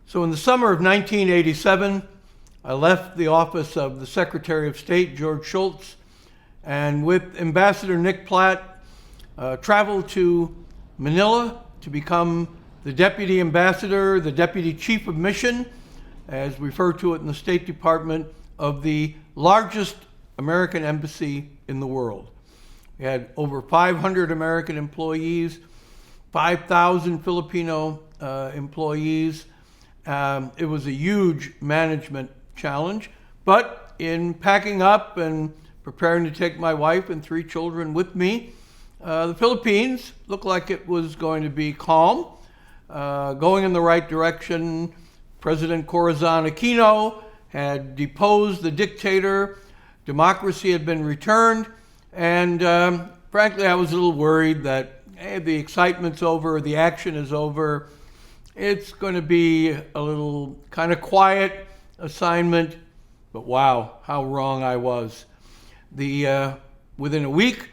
So in the summer of 1987, I left the office of the Secretary of State, George Shultz, and with Ambassador Nick Platt, traveled to Manila to become the Deputy Ambassador, the Deputy Chief of Mission, as we refer to it in the State Department, of the largest American embassy in the world. We had over 500 American employees, 5,000 Filipino employees. It was a huge management challenge, but in packing up and preparing to take my wife and 3 children with me, the Philippines looked like it was going to be calm, going in the right direction. President Corazon Aquino had deposed the dictator, democracy had been returned, and frankly I was a little worried that the excitement's over, the action is over, it's going to be a little kind of quiet assignment, but wow, how wrong I was. Within a week,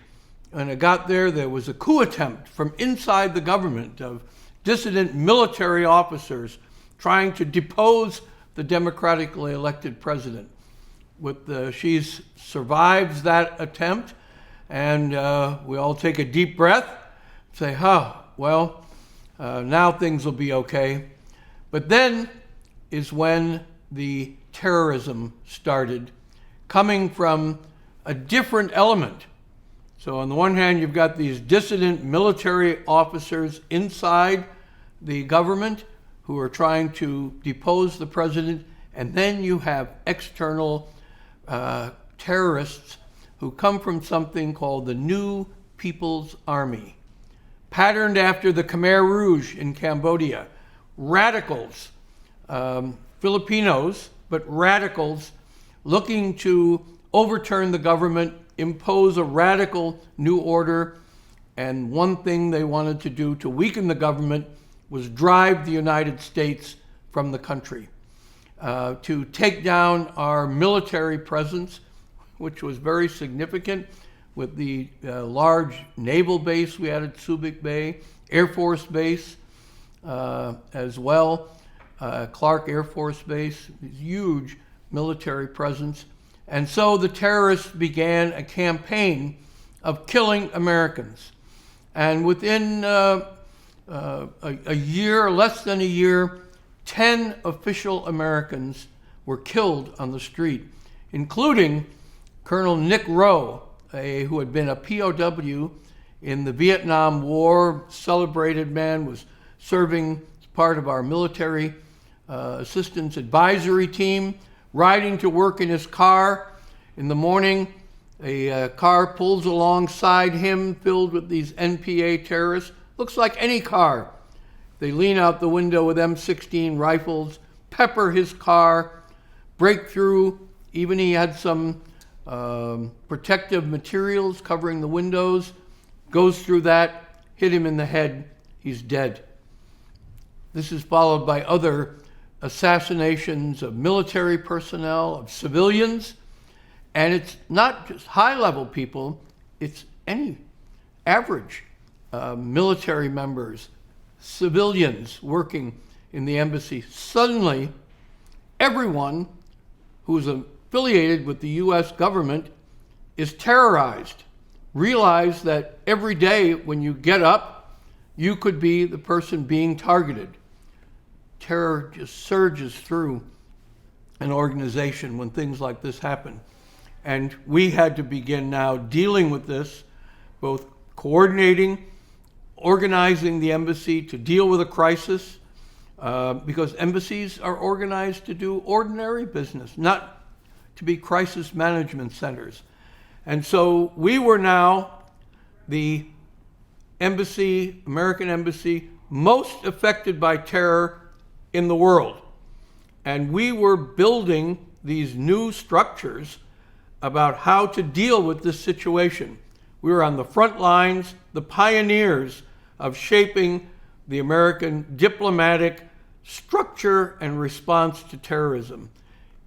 when I got there, there was a coup attempt from inside the government of dissident military officers trying to depose the democratically elected president. She survives that attempt, and we all take a deep breath, say, now things will be okay. But then is when the terrorism started, coming from a different element. So on the one hand, you've got these dissident military officers inside the government who are trying to depose the president, and then you have external terrorists who come from something called the New People's Army, patterned after the Khmer Rouge in Cambodia. Radicals, Filipinos, but radicals looking to overturn the government, impose a radical new order, and one thing they wanted to do to weaken the government was drive the United States from the country, to take down our military presence, which was very significant with the large naval base we had at Subic Bay, Air Force Base as well, Clark Air Force Base, huge military presence. And so the terrorists began a campaign of killing Americans. And within a year, less than a year, 10 official Americans were killed on the street, including Colonel Nick Rowe, who had been a POW in the Vietnam War, celebrated man, was serving as part of our military assistance advisory team, riding to work in his car. In the morning, a car pulls alongside him filled with these NPA terrorists. Looks like any car. They lean out the window with M16 rifles, pepper his car, break through. Even he had some protective materials covering the windows, goes through that, hit him in the head, he's dead. This is followed by other assassinations of military personnel, of civilians, and it's not just high-level people, it's any average military members, civilians working in the embassy. Suddenly, everyone who's affiliated with the U.S. government is terrorized. Realize that every day when you get up, you could be the person being targeted. Terror just surges through an organization when things like this happen. And we had to begin now dealing with this, both coordinating, organizing the embassy to deal with a crisis, because embassies are organized to do ordinary business, not to be crisis management centers. And so we were now the embassy, American embassy, most affected by terror in the world. And we were building these new structures about how to deal with this situation. We were on the front lines, the pioneers of shaping the American diplomatic structure and response to terrorism.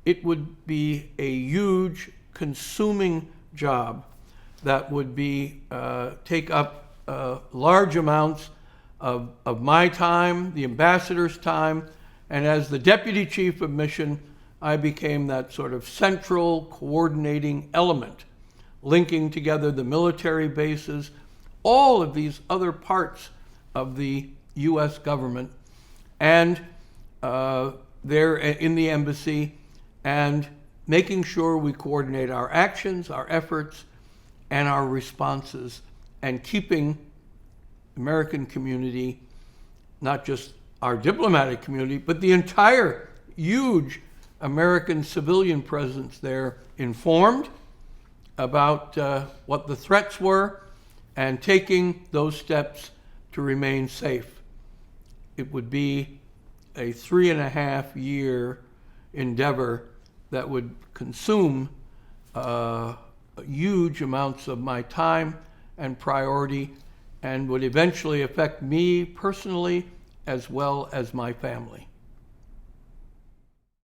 It would be a huge, consuming job that would be take up large amounts of my time, the ambassador's time, And as the deputy chief of mission, I became that sort of central coordinating element, linking together the military bases, all of these other parts of the U.S. government, and there in the embassy, and making sure we coordinate our actions, our efforts, and our responses, and keeping the American community, not just our diplomatic community, but the entire huge American civilian presence there, informed about what the threats were and taking those steps to remain safe. It would be a 3.5-year endeavor that would consume huge amounts of my time and priority, and would eventually affect me personally as well as my family.